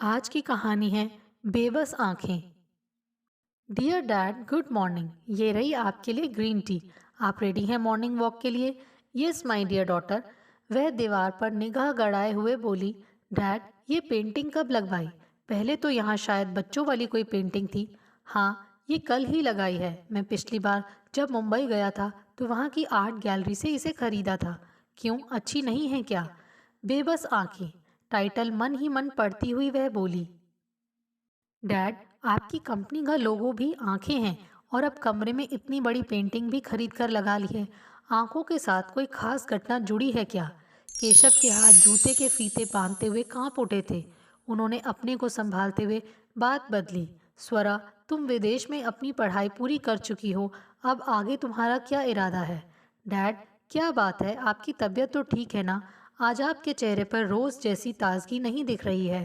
आज की कहानी है बेबस आंखें। Dear dad, good morning. ये रही आपके लिए ग्रीन टी। आप रेडी हैं मॉर्निंग वॉक के लिए? Yes my dear daughter. वह दीवार पर निगाह गड़ाए हुए बोली, डैड, ये पेंटिंग कब लगवाई? पहले तो यहाँ शायद बच्चों वाली कोई पेंटिंग थी। हाँ, ये कल ही लगाई है। मैं पिछली बार जब मुंबई गया था तो वहाँ की आर्ट गैलरी से इसे खरीदा था। क्यों, अच्छी नहीं है क्या? बेबस आंखें टाइटल मन ही मन पढ़ती हुई वह बोली, डैड, आपकी कंपनी का लोगो भी आंखें हैं और अब कमरे में इतनी बड़ी पेंटिंग भी खरीद कर लगा ली है। आंखों के साथ कोई खास घटना जुड़ी है क्या? केशव के हाथ जूते के फीते बांधते हुए कांप उठे थे। उन्होंने अपने को संभालते हुए बात बदली, स्वरा, तुम विदेश में अपनी पढ़ाई पूरी कर चुकी हो, अब आगे तुम्हारा क्या इरादा है? डैड, क्या बात है, आपकी तबीयत तो ठीक है ना? आज आपके चेहरे पर रोज जैसी ताजगी नहीं दिख रही है।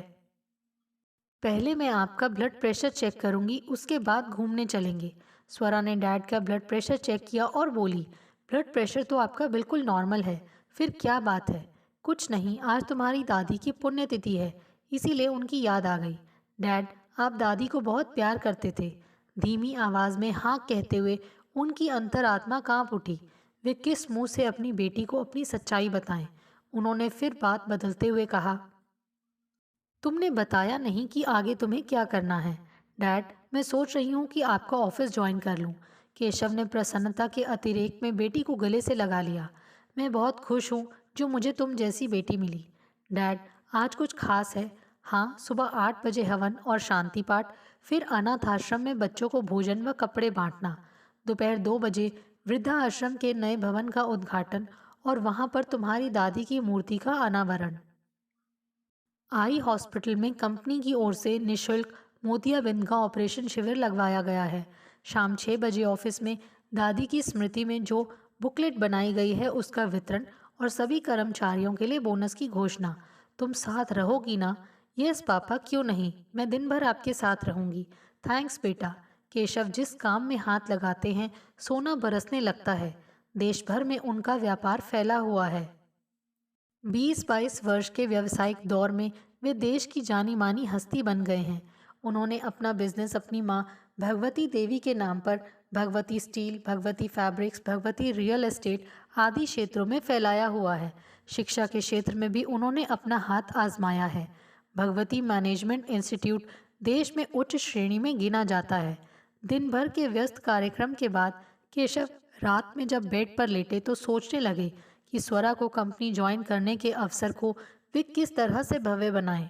पहले मैं आपका ब्लड प्रेशर चेक करूंगी, उसके बाद घूमने चलेंगे। स्वरा ने डैड का ब्लड प्रेशर चेक किया और बोली, ब्लड प्रेशर तो आपका बिल्कुल नॉर्मल है। फिर क्या बात है? कुछ नहीं, आज तुम्हारी दादी की पुण्यतिथि है, इसीलिए उनकी याद आ गई। डैड, आप दादी को बहुत प्यार करते थे। धीमी आवाज में हाँ कहते हुए उनकी अंतरात्मा कांप उठी। वे किस मुंह से अपनी बेटी को अपनी सच्चाई बताएं? उन्होंने फिर बात बदलते हुए कहा, तुमने बताया नहीं कि आगे तुम्हें क्या करना है। डैड, मैं सोच रही हूँ कि आपका ऑफिस ज्वाइन कर लूँ। केशव ने प्रसन्नता के अतिरेक में बेटी को गले से लगा लिया। मैं बहुत खुश हूँ जो मुझे तुम जैसी बेटी मिली। डैड, आज कुछ खास है? हाँ, सुबह 8 बजे हवन और शांति पाठ, फिर अनाथ आश्रम में बच्चों को भोजन व कपड़े बांटना। दोपहर 2 बजे वृद्धा आश्रम के नए भवन का उद्घाटन और वहाँ पर तुम्हारी दादी की मूर्ति का अनावरण। आई हॉस्पिटल में कंपनी की ओर से निशुल्क मोतियाबिंद का ऑपरेशन शिविर लगवाया गया है। शाम 6 बजे ऑफिस में दादी की स्मृति में जो बुकलेट बनाई गई है उसका वितरण और सभी कर्मचारियों के लिए बोनस की घोषणा। तुम साथ रहोगी ना? यस पापा, क्यों नहीं, मैं दिन भर आपके साथ रहूंगी। थैंक्स बेटा। केशव जिस काम में हाथ लगाते हैं सोना बरसने लगता है। देश भर में उनका व्यापार फैला हुआ है। 20-22 वर्ष के व्यावसायिक दौर में वे देश की जानी मानी हस्ती बन गए हैं। उन्होंने अपना बिजनेस अपनी माँ भगवती देवी के नाम पर Bhagwati steel, Bhagwati fabrics, Bhagwati real estate आदि क्षेत्रों में फैलाया हुआ है। शिक्षा के क्षेत्र में भी उन्होंने अपना हाथ आजमाया है। भगवती मैनेजमेंट इंस्टीट्यूट देश में उच्च श्रेणी में गिना जाता है। दिन भर के व्यस्त कार्यक्रम के बाद केशव रात में जब बेड पर लेटे तो सोचने लगे कि स्वरा को कंपनी ज्वाइन करने के अवसर को वे किस तरह से भव्य बनाएं।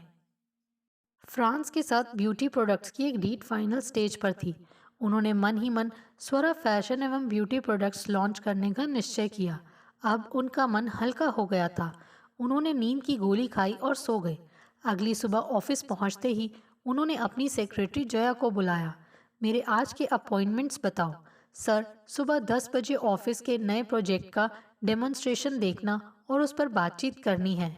फ्रांस के साथ ब्यूटी प्रोडक्ट्स की एक डील फाइनल स्टेज पर थी। उन्होंने मन ही मन स्वरा फैशन एवं ब्यूटी प्रोडक्ट्स लॉन्च करने का निश्चय किया। अब उनका मन हल्का हो गया था। उन्होंने नींद की गोली खाई और सो गए। अगली सुबह ऑफिस पहुंचते ही उन्होंने अपनी सेक्रेटरी जया को बुलाया। मेरे आज के अपॉइंटमेंट्स बताओ। सर, सुबह 10 बजे ऑफिस के नए प्रोजेक्ट का डेमोन्स्ट्रेशन देखना और उस पर बातचीत करनी है।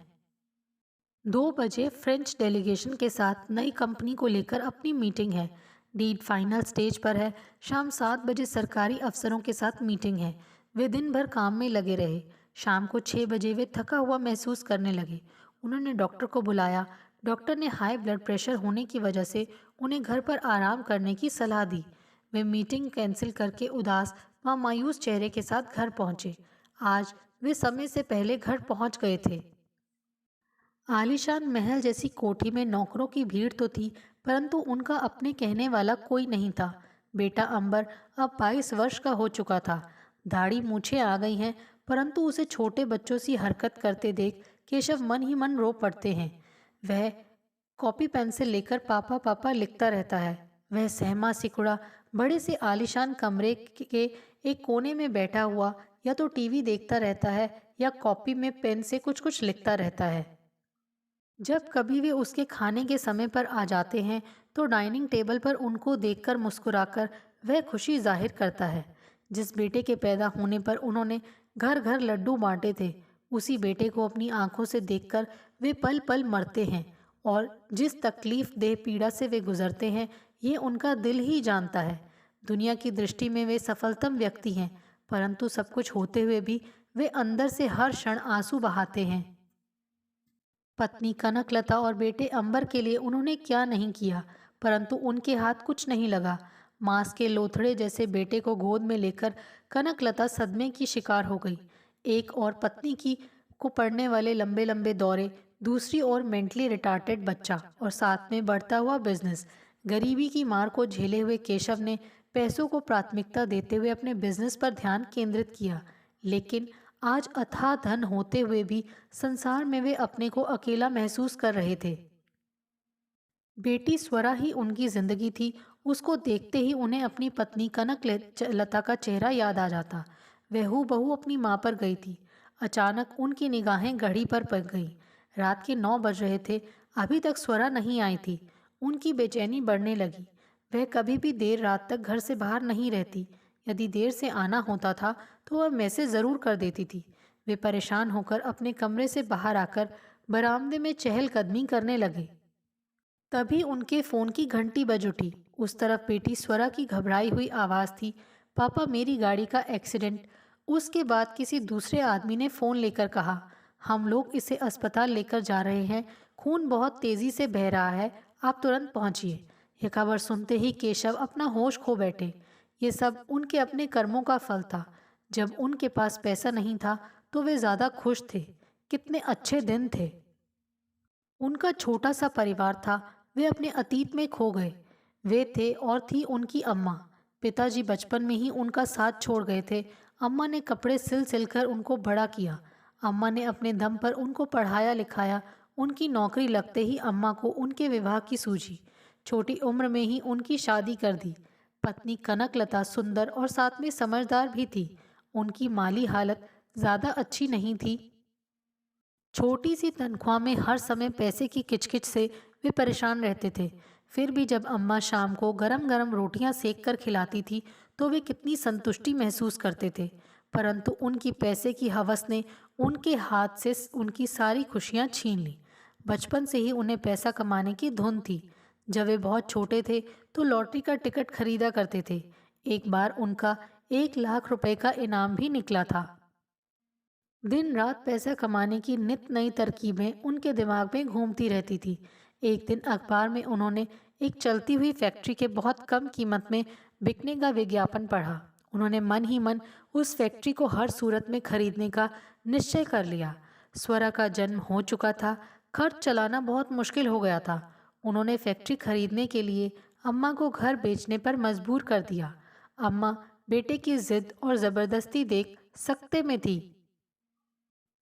2 बजे फ्रेंच डेलीगेशन के साथ नई कंपनी को लेकर अपनी मीटिंग है। डीड फाइनल स्टेज पर है। शाम 7 बजे सरकारी अफसरों के साथ मीटिंग है। वे दिन भर काम में लगे रहे। शाम को 6 बजे वे थका हुआ महसूस करने लगे। उन्होंने डॉक्टर को बुलाया। डॉक्टर ने हाई ब्लड प्रेशर होने की वजह से उन्हें घर पर आराम करने की सलाह दी। वे मीटिंग कैंसिल करके उदास व मायूस चेहरे के साथ घर पहुंचे। आज वे समय से पहले घर पहुंच गए थे। आलीशान महल जैसी कोठी में नौकरों की भीड़ तो थी, परंतु उनका अपने कहने वाला कोई नहीं था। बेटा अंबर अब 22 वर्ष का हो चुका था। दाढ़ी मूछें आ गई हैं, परंतु उसे छोटे बच्चों सी हरकत करते देख केशव मन ही मन रो पड़ते हैं। वह कॉपी पेंसिल लेकर पापा पापा लिखता रहता है। वह सहमा सिकुड़ा बड़े से आलीशान कमरे के एक कोने में बैठा हुआ या तो टीवी देखता रहता है या कॉपी में पेन से कुछ कुछ लिखता रहता है। जब कभी वे उसके खाने के समय पर आ जाते हैं तो डाइनिंग टेबल पर उनको देखकर मुस्कुराकर वह खुशी जाहिर करता है। जिस बेटे के पैदा होने पर उन्होंने घर घर लड्डू बांटे थे, उसी बेटे को अपनी आंखों से देखकर वे पल पल मरते हैं। और जिस तकलीफ देह पीड़ा से वे गुजरते हैं, ये उनका दिल ही जानता है। दुनिया की दृष्टि में वे सफलतम व्यक्ति हैं, परंतु सब कुछ होते हुए भी वे अंदर से हर क्षण आंसू बहाते हैं। पत्नी कनकलता और बेटे अंबर के लिए उन्होंने क्या नहीं किया, परंतु उनके हाथ कुछ नहीं लगा। मांस के लोथड़े जैसे बेटे को गोद में लेकर कनकलता सदमे की शिकार हो गई। एक और पत्नी की को पड़ने वाले लंबे लंबे दौरे, दूसरी ओर मेंटली रिटार्टेड बच्चा और साथ में बढ़ता हुआ बिजनेस। गरीबी की मार को झेले हुए केशव ने पैसों को प्राथमिकता देते हुए अपने बिजनेस पर ध्यान केंद्रित किया। लेकिन आज अथाह धन होते हुए भी संसार में वे अपने को अकेला महसूस कर रहे थे। बेटी स्वरा ही उनकी जिंदगी थी। उसको देखते ही उन्हें अपनी पत्नी लता का चेहरा याद आ जाता। वह हूबहू अपनी माँ पर गई थी। अचानक उनकी निगाहें घड़ी पर पड़ गईं। रात के 9 बज रहे थे। अभी तक स्वरा नहीं आई थी। उनकी बेचैनी बढ़ने लगी। वह कभी भी देर रात तक घर से बाहर नहीं रहती। यदि देर से आना होता था तो वह मैसेज ज़रूर कर देती थी। वे परेशान होकर अपने कमरे से बाहर आकर बरामदे में चहलकदमी करने लगे। तभी उनके फोन की घंटी बज उठी। उस तरफ बेटी स्वरा की घबराई हुई आवाज़ थी, पापा मेरी गाड़ी का एक्सीडेंट। उसके बाद किसी दूसरे आदमी ने फ़ोन लेकर कहा, हम लोग इसे अस्पताल लेकर जा रहे हैं, खून बहुत तेज़ी से बह रहा है, आप तुरंत पहुंचिए। यह खबर सुनते ही केशव अपना होश खो बैठे। ये सब उनके अपने कर्मों का फल था। जब उनके पास पैसा नहीं था तो वे ज़्यादा खुश थे। कितने अच्छे दिन थे। उनका छोटा सा परिवार था। वे अपने अतीत में खो गए। वे थे और थी उनकी अम्मा। पिताजी बचपन में ही उनका साथ छोड़ गए थे। अम्मा ने कपड़े सिल सिल कर उनको बड़ा किया। अम्मा ने अपने दम पर उनको पढ़ाया लिखाया। उनकी नौकरी लगते ही अम्मा को उनके विवाह की सूझी। छोटी उम्र में ही उनकी शादी कर दी। पत्नी कनकलता सुंदर और साथ में समझदार भी थी। उनकी माली हालत ज़्यादा अच्छी नहीं थी। छोटी सी तनख्वाह में हर समय पैसे की किचकिच से वे परेशान रहते थे। फिर भी जब अम्मा शाम को गरम गरम रोटियां सेक कर खिलाती थी तो वे कितनी संतुष्टि महसूस करते थे। परंतु उनकी पैसे की हवस ने उनके हाथ से उनकी सारी खुशियां छीन ली। बचपन से ही उन्हें पैसा कमाने की धुन थी। जब वे बहुत छोटे थे तो लॉटरी का टिकट खरीदा करते थे। एक बार उनका 1 लाख रुपए का इनाम भी निकला था। दिन रात पैसा कमाने की नित नई तरकीबें उनके दिमाग में घूमती रहती थी। एक दिन अखबार में उन्होंने एक चलती हुई फैक्ट्री के बहुत कम कीमत में बिकने का विज्ञापन पढ़ा। उन्होंने मन ही मन उस फैक्ट्री को हर सूरत में खरीदने का निश्चय कर लिया। स्वरा का जन्म हो चुका था। खर्च चलाना बहुत मुश्किल हो गया था। उन्होंने फैक्ट्री खरीदने के लिए अम्मा को घर बेचने पर मजबूर कर दिया। अम्मा बेटे की जिद और ज़बरदस्ती देख सकते में थी।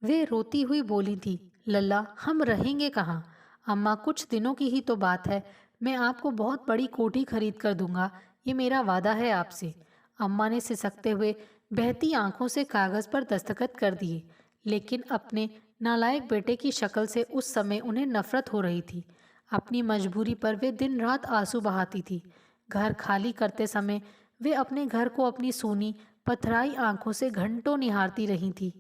वे रोती हुई बोली थी, लल्ला हम रहेंगे कहाँ? अम्मा कुछ दिनों की ही तो बात है। मैं आपको बहुत बड़ी कोठी खरीद कर दूंगा, ये मेरा वादा है आपसे। अम्मा ने सिसकते हुए बहती आंखों से कागज़ पर दस्तखत कर दिए। लेकिन अपने नालायक बेटे की शक्ल से उस समय उन्हें नफरत हो रही थी। अपनी मजबूरी पर वे दिन रात आंसू बहाती थी। घर खाली करते समय वे अपने घर को अपनी सूनी पथराई आंखों से घंटों निहारती रही थी।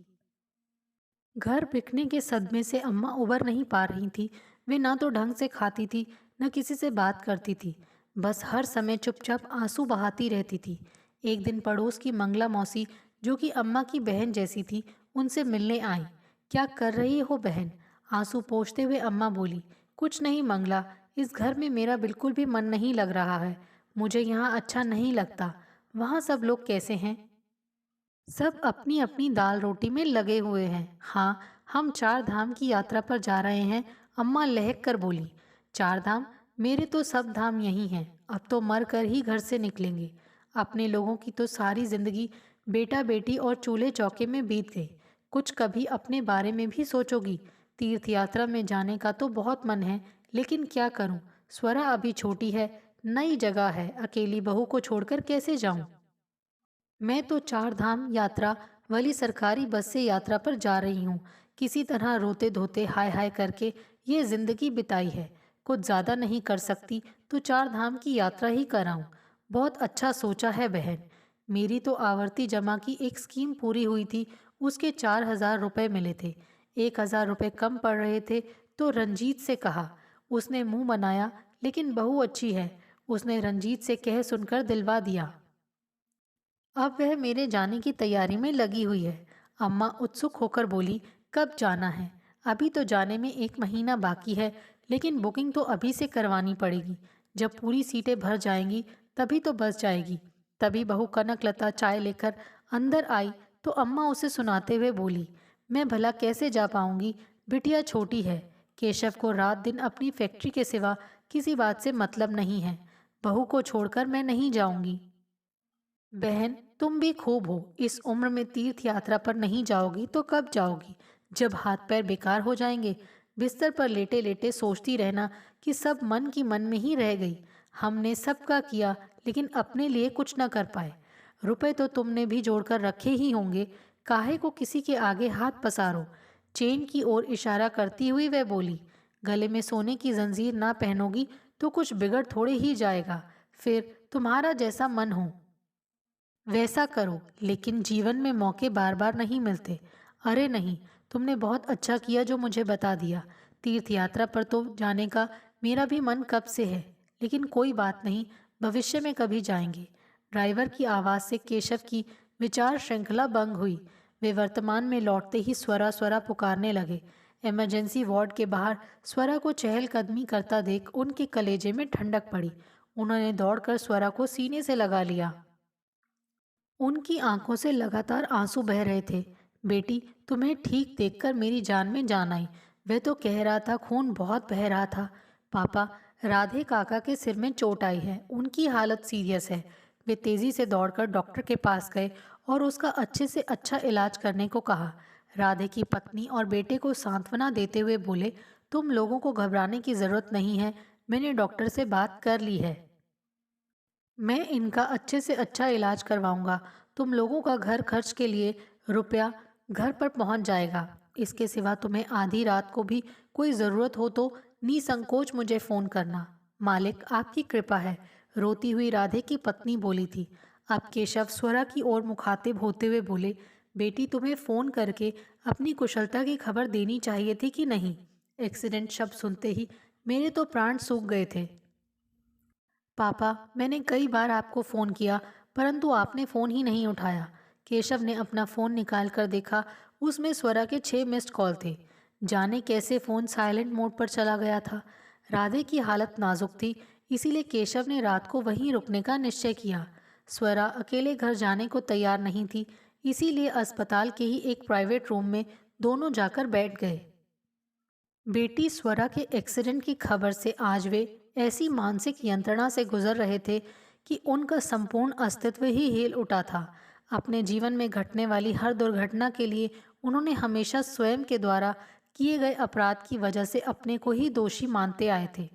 घर बिकने के सदमे से अम्मा उबर नहीं पा रही थी। वे ना तो ढंग से खाती थी, न किसी से बात करती थी। बस हर समय चुपचाप आंसू बहाती रहती थी। एक दिन पड़ोस की मंगला मौसी, जो कि अम्मा की बहन जैसी थी, उनसे मिलने आई। क्या कर रही हो बहन? आंसू पोंछते हुए अम्मा बोली, कुछ नहीं मंगला, इस घर में मेरा बिल्कुल भी मन नहीं लग रहा है। मुझे यहाँ अच्छा नहीं लगता। वहाँ सब लोग कैसे हैं? सब अपनी अपनी दाल रोटी में लगे हुए हैं। हाँ, हम 4 धाम की यात्रा पर जा रहे हैं। अम्मा लहक कर बोली, 4 धाम? मेरे तो सब धाम यही हैं। अब तो मर कर ही घर से निकलेंगे। अपने लोगों की तो सारी जिंदगी बेटा बेटी और चूल्हे चौके में बीत गई। कुछ कभी अपने बारे में भी सोचोगी? तीर्थ यात्रा में जाने का तो बहुत मन है, लेकिन क्या करूं? स्वरा अभी छोटी है, नई जगह है, अकेली बहू को छोड़कर कैसे जाऊं? मैं तो 4 धाम यात्रा वाली सरकारी बस से यात्रा पर जा रही हूँ। किसी तरह रोते धोते हाय हाय करके ये जिंदगी बिताई है। कुछ ज़्यादा नहीं कर सकती तो 4 धाम की यात्रा ही कराऊं। बहुत अच्छा सोचा है बहन। मेरी तो आवर्ती जमा की एक स्कीम पूरी हुई थी, उसके 4,000 रुपये मिले थे। 1,000 रुपये कम पड़ रहे थे तो रंजीत से कहा। उसने मुंह बनाया, लेकिन बहू अच्छी है, उसने रंजीत से कह सुनकर दिलवा दिया। अब वह मेरे जाने की तैयारी में लगी हुई है। अम्मा उत्सुक होकर बोली, कब जाना है? अभी तो जाने में 1 महीना बाकी है, लेकिन बुकिंग तो अभी से करवानी पड़ेगी। जब पूरी सीटें भर जाएंगी तभी तो बस जाएगी। तभी बहू कनकलता चाय लेकर अंदर आई तो अम्मा उसे सुनाते हुए बोली, मैं भला कैसे जा पाऊंगी, बिटिया छोटी है। केशव को रात दिन अपनी फैक्ट्री के सिवा किसी बात से मतलब नहीं है। बहू को छोड़कर मैं नहीं जाऊंगी। बहन, तुम भी खूब हो। इस उम्र में तीर्थ यात्रा पर नहीं जाओगी तो कब जाओगी, जब हाथ पैर बेकार हो जाएंगे। बिस्तर पर लेटे लेटे सोचती रहना कि सब मन की मन में ही रह गई। हमने सबका किया, लेकिन अपने लिए कुछ न कर पाए। रुपए तो तुमने भी जोड़कर रखे ही होंगे, काहे को किसी के आगे हाथ पसारो। चेन की ओर इशारा करती हुई वह बोली, गले में सोने की जंजीर ना पहनोगी तो कुछ बिगड़ थोड़े ही जाएगा। फिर तुम्हारा जैसा मन हो वैसा करो, लेकिन जीवन में मौके बार बार नहीं मिलते। अरे नहीं, तुमने बहुत अच्छा किया जो मुझे बता दिया। तीर्थ यात्रा पर तो जाने का मेरा भी मन कब से है, लेकिन कोई बात नहीं, भविष्य में कभी जाएंगे। ड्राइवर की आवाज़ से केशव की विचार श्रृंखला भंग हुई। वे वर्तमान में लौटते ही स्वरा स्वरा पुकारने लगे। इमरजेंसी वार्ड के बाहर स्वरा को चहलकदमी करता देख उनके कलेजे में ठंडक पड़ी। उन्होंने दौड़कर स्वरा को सीने से लगा लिया। उनकी आंखों से लगातार आंसू बह रहे थे। बेटी, तुम्हें ठीक देखकर मेरी जान में जान आई। वह तो कह रहा था खून बहुत बह रहा था। पापा, राधे काका के सिर में चोट आई है, उनकी हालत सीरियस है। वे तेजी से दौड़कर डॉक्टर के पास गए और उसका अच्छे से अच्छा इलाज करने को कहा। राधे की पत्नी और बेटे को सांत्वना देते हुए बोले, तुम लोगों को घबराने की जरूरत नहीं है, मैंने डॉक्टर से बात कर ली है। मैं इनका अच्छे से अच्छा इलाज करवाऊंगा। तुम लोगों का घर खर्च के लिए रुपया घर पर पहुंच जाएगा। इसके सिवा तुम्हें आधी रात को भी कोई ज़रूरत हो तो निसंकोच मुझे फ़ोन करना। मालिक, आपकी कृपा है। रोती हुई राधे की पत्नी बोली थी। अब केशव स्वरा की ओर मुखातिब होते हुए बोले, बेटी, तुम्हें फ़ोन करके अपनी कुशलता की खबर देनी चाहिए थी कि नहीं। एक्सीडेंट शब्द सुनते ही मेरे तो प्राण सूख गए थे। पापा, मैंने कई बार आपको फ़ोन किया, परंतु आपने फ़ोन ही नहीं उठाया। केशव ने अपना फ़ोन निकाल कर देखा, उसमें स्वरा के 6 मिस्ड कॉल थे। जाने कैसे फ़ोन साइलेंट मोड पर चला गया था। राधे की हालत नाजुक थी, इसीलिए केशव ने रात को वहीं रुकने का निश्चय किया। स्वरा अकेले घर जाने को तैयार नहीं थी, इसीलिए अस्पताल के ही एक प्राइवेट रूम में दोनों जाकर बैठ गए। बेटी स्वरा के एक्सीडेंट की खबर से आज वे ऐसी मानसिक यंत्रणा से गुजर रहे थे कि उनका संपूर्ण अस्तित्व ही हिल उठा था। अपने जीवन में घटने वाली हर दुर्घटना के लिए उन्होंने हमेशा स्वयं के द्वारा किए गए अपराध की वजह से अपने को ही दोषी मानते आए थे।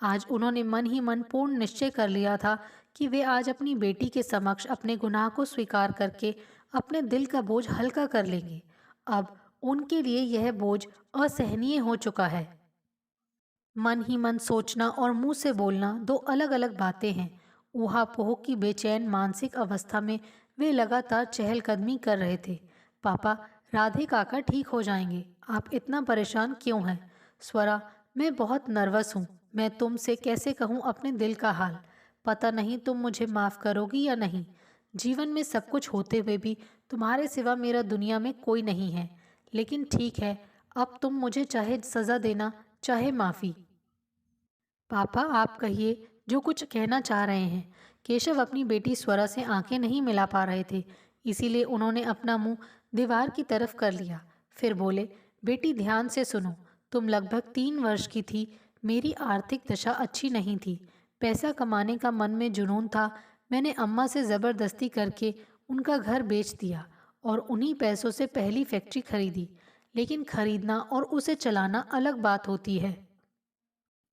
आज उन्होंने मन ही मन पूर्ण निश्चय कर लिया था कि वे आज अपनी बेटी के समक्ष अपने गुनाह को स्वीकार करके अपने दिल का बोझ हल्का कर लेंगे। अब उनके लिए यह बोझ असहनीय हो चुका है। मन ही मन सोचना और मुंह से बोलना दो अलग अलग बातें हैं। ऊहापोह की बेचैन मानसिक अवस्था में वे लगातार चहलकदमी कर रहे थे। पापा, राधे काका ठीक हो जाएंगे, आप इतना परेशान क्यों हैं। स्वरा, मैं बहुत नर्वस हूँ। मैं तुमसे कैसे कहूँ अपने दिल का हाल। पता नहीं तुम मुझे माफ़ करोगी या नहीं। जीवन में सब कुछ होते हुए भी तुम्हारे सिवा मेरा दुनिया में कोई नहीं है। लेकिन ठीक है, अब तुम मुझे चाहे सज़ा देना, चाहे माफ़ी। पापा, आप कहिए जो कुछ कहना चाह रहे हैं। केशव अपनी बेटी स्वरा से आंखें नहीं मिला पा रहे थे, इसीलिए उन्होंने अपना मुंह दीवार की तरफ कर लिया। फिर बोले, बेटी ध्यान से सुनो। तुम लगभग 3 वर्ष की थी। मेरी आर्थिक दशा अच्छी नहीं थी। पैसा कमाने का मन में जुनून था। मैंने अम्मा से ज़बरदस्ती करके उनका घर बेच दिया और उन्हीं पैसों से पहली फैक्ट्री खरीदी। लेकिन खरीदना और उसे चलाना अलग बात होती है।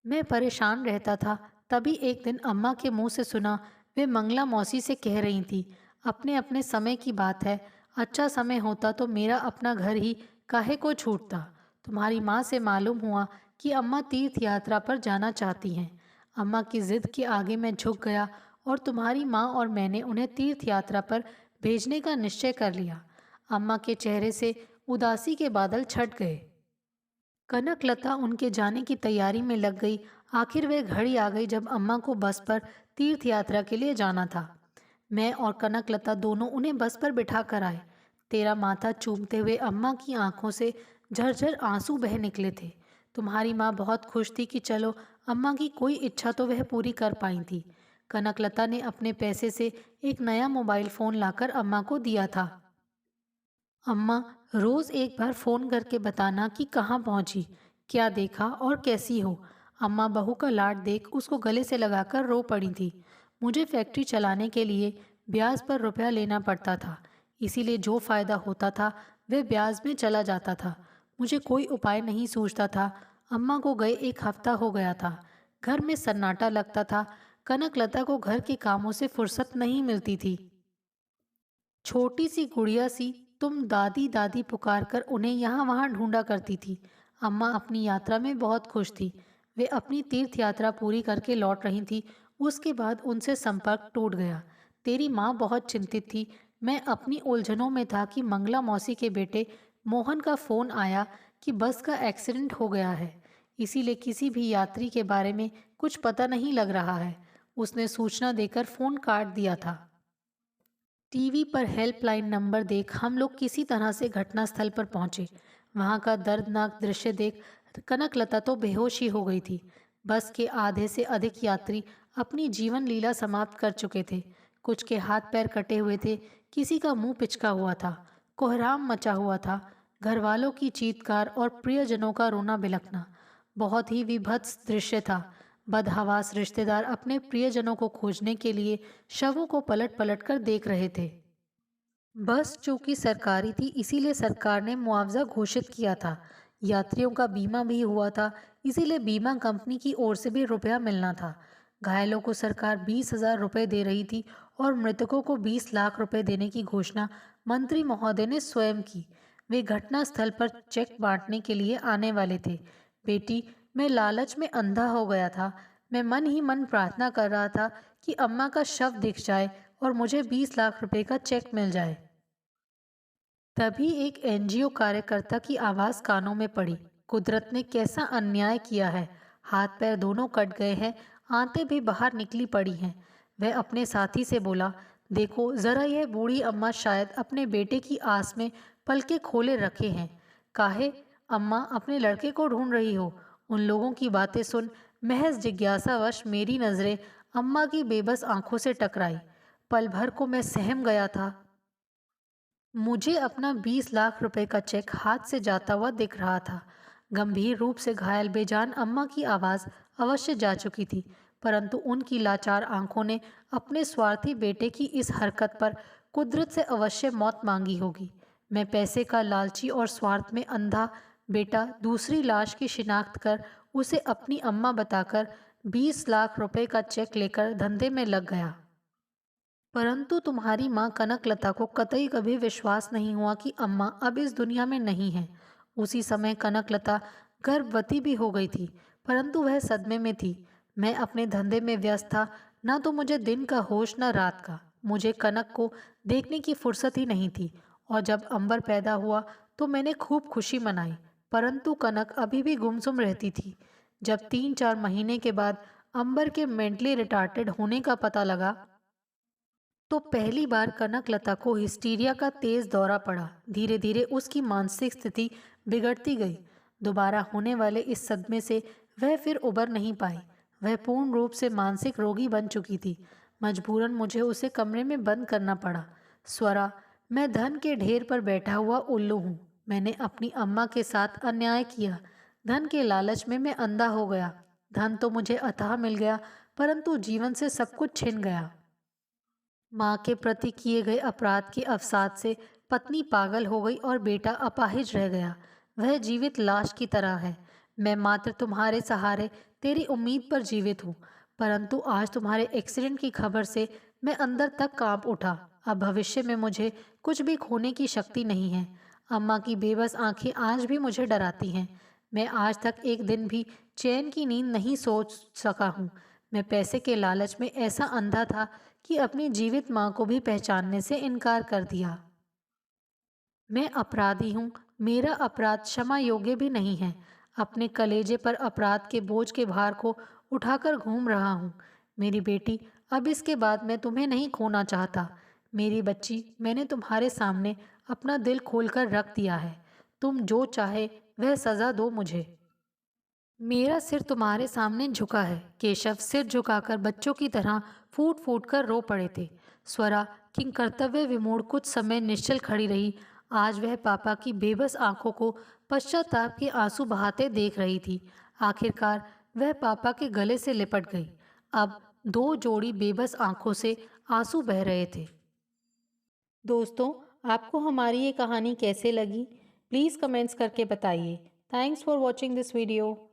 मैं परेशान रहता था। तभी एक दिन अम्मा के मुंह से सुना, वे मंगला मौसी से कह रही थी, अपने अपने समय की बात है। अच्छा समय होता तो मेरा अपना घर ही काहे को छूटता। तुम्हारी माँ से मालूम हुआ कि अम्मा तीर्थ यात्रा पर जाना चाहती हैं। अम्मा की जिद के आगे मैं झुक गया और तुम्हारी माँ और मैंने उन्हें तीर्थ यात्रा पर भेजने का निश्चय कर लिया। अम्मा के चेहरे से उदासी के बादल छट गए। कनकलता उनके जाने की तैयारी में लग गई। आखिर वह घड़ी आ गई जब अम्मा को बस पर तीर्थ यात्रा के लिए जाना था। मैं और कनकलता दोनों उन्हें बस पर बिठा कर आए। तेरा माथा चूमते हुए अम्मा की आंखों से झरझर आंसू बह निकले थे। तुम्हारी माँ बहुत खुश थी कि चलो अम्मा की कोई इच्छा तो वह पूरी कर पाई थी। कनकलता ने अपने पैसे से एक नया मोबाइल फ़ोन लाकर अम्मा को दिया था। अम्मा, रोज एक बार फोन करके बताना कि कहाँ पहुंची, क्या देखा और कैसी हो। अम्मा बहू का लाड देख उसको गले से लगाकर रो पड़ी थी। मुझे फैक्ट्री चलाने के लिए ब्याज पर रुपया लेना पड़ता था, इसीलिए जो फायदा होता था वह ब्याज में चला जाता था। मुझे कोई उपाय नहीं सूझता था। अम्मा को गए एक हफ्ता हो गया था। घर में सन्नाटा लगता था। कनकलता को घर के कामों से फुर्सत नहीं मिलती थी। छोटी सी गुड़िया सी तुम दादी दादी पुकार कर उन्हें यहाँ वहाँ ढूंढा करती थी। अम्मा अपनी यात्रा में बहुत खुश थी। वे अपनी तीर्थ यात्रा पूरी करके लौट रही थी। उसके बाद उनसे संपर्क टूट गया। तेरी माँ बहुत चिंतित थी। मैं अपनी उलझनों में था कि मंगला मौसी के बेटे मोहन का फोन आया कि बस का एक्सीडेंट हो गया है, इसीलिए किसी भी यात्री के बारे में कुछ पता नहीं लग रहा है। उसने सूचना देकर फोन काट दिया था। टीवी पर हेल्पलाइन नंबर देख हम लोग किसी तरह से घटनास्थल पर पहुंचे। वहां का दर्दनाक दृश्य देख कनकलता तो बेहोश ही हो गई थी। बस के आधे से अधिक यात्री अपनी जीवन लीला समाप्त कर चुके थे। कुछ के हाथ पैर कटे हुए थे, किसी का मुंह पिचका हुआ था। कोहराम मचा हुआ था। घर वालों की चीत्कार और प्रियजनों का रोना बिलखना बहुत ही विभत्स दृश्य था। बदहवास रिश्तेदार अपने प्रियजनों को खोजने के लिए शवों को पलट पलट कर देख रहे थे। बस चूंकि सरकारी थी, इसीलिए सरकार ने मुआवजा घोषित किया था। यात्रियों का बीमा भी हुआ था, इसीलिए बीमा कंपनी की ओर से भी रुपया मिलना था। घायलों को सरकार 20,000 रुपये दे रही थी और मृतकों को 20 लाख रुपए देने की घोषणा मंत्री महोदय ने स्वयं की। वे घटना स्थल पर चेक बांटने के लिए आने वाले थे। बेटी, मैं लालच में अंधा हो गया था। मैं मन ही मन प्रार्थना कर रहा था कि अम्मा का शव दिख जाए और मुझे 20 लाख रुपए का चेक मिल जाए। तभी एक एनजीओ कार्यकर्ता की आवाज कानों में पड़ी। कुदरत ने कैसा अन्याय किया है। हाथ पैर दोनों कट गए हैं, आंतें भी बाहर निकली पड़ी हैं। वह अपने साथी से बोला, देखो जरा, यह बूढ़ी अम्मा शायद अपने बेटे की आस में पलके खोले रखे हैं। काहे? अम्मा अपने लड़के को ढूंढ रही हो? उन लोगों की बातें सुन महज जिज्ञासावश मेरी नजरें अम्मा की बेबस आंखों से टकराई। पल भर को मैं सहम गया था। मुझे अपना 20 लाख रुपए का चेक हाथ से जाता हुआ दिख रहा था। गंभीर रूप से घायल बेजान अम्मा की आवाज अवश्य जा चुकी थी, परंतु उनकी लाचार आंखों ने अपने स्वार्थी बेटे की इस हरकत पर कुदरत से अवश्य मौत मांगी होगी। मैं पैसे का लालची और स्वार्थ में अंधा बेटा दूसरी लाश की शिनाख्त कर उसे अपनी अम्मा बताकर 20 लाख रुपए का चेक लेकर धंधे में लग गया। परंतु तुम्हारी माँ कनकलता को कतई कभी विश्वास नहीं हुआ कि अम्मा अब इस दुनिया में नहीं है। उसी समय कनकलता गर्भवती भी हो गई थी, परंतु वह सदमे में थी। मैं अपने धंधे में व्यस्त था, ना तो मुझे दिन का होश न रात का। मुझे कनक को देखने की फुर्सत ही नहीं थी, और जब अंबर पैदा हुआ तो मैंने खूब खुशी मनाई। परंतु कनक अभी भी गुमसुम रहती थी। जब 3-4 महीने के बाद अंबर के मेंटली रिटार्टेड होने का पता लगा तो पहली बार कनकलता को हिस्टीरिया का तेज दौरा पड़ा। धीरे धीरे उसकी मानसिक स्थिति बिगड़ती गई। दोबारा होने वाले इस सदमे से वह फिर उबर नहीं पाई। वह पूर्ण रूप से मानसिक रोगी बन चुकी थी। मजबूरन मुझे उसे कमरे में बंद करना पड़ा। स्वरा, मैं धन के ढेर पर बैठा हुआ उल्लू हूँ। मैंने अपनी अम्मा के साथ अन्याय किया। धन के लालच में मैं अंधा हो गया। धन तो मुझे अथाह मिल गया, परंतु जीवन से सब कुछ छिन गया। माँ के प्रति किए गए अपराध के अवसाद से पत्नी पागल हो गई और बेटा अपाहिज रह गया। वह जीवित लाश की तरह है। मैं मात्र तुम्हारे सहारे तेरी उम्मीद पर जीवित हूँ, परंतु आज तुम्हारे एक्सीडेंट की खबर से मैं अंदर तक कांप उठा। अब भविष्य में मुझे कुछ भी खोने की शक्ति नहीं है। अम्मा की बेबस आंखें आज भी मुझे डराती हैं। मैं आज तक एक दिन भी चैन की नींद नहीं सोच सका हूँ। मैं पैसे के लालच में ऐसा अंधा था कि अपनी जीवित माँ को भी पहचानने से इनकार कर दिया। मैं अपराधी हूँ। मेरा अपराध क्षमा योग्य भी नहीं है। अपने कलेजे पर अपराध के बोझ के भार को उठाकर घूम रहा हूँ। मेरी बेटी, अब इसके बाद मैं तुम्हें नहीं खोना चाहता। मेरी बच्ची, मैंने तुम्हारे सामने अपना दिल खोलकर रख दिया है। तुम जो चाहे वह सज़ा दो मुझे। मेरा सिर तुम्हारे सामने झुका है। केशव सिर झुकाकर बच्चों की तरह फूट फूट कर रो पड़े थे। स्वरा किंग कर्तव्य विमूढ़ कुछ समय निश्चल खड़ी रही। आज वह पापा की बेबस आंखों को पश्चाताप के आंसू बहाते देख रही थी। आखिरकार वह पापा के गले से लिपट गई। अब दो जोड़ी बेबस आंखों से आंसू बह रहे थे। दोस्तों, आपको हमारी ये कहानी कैसे लगी? प्लीज़ कमेंट्स करके बताइए। Thanks for watching this video.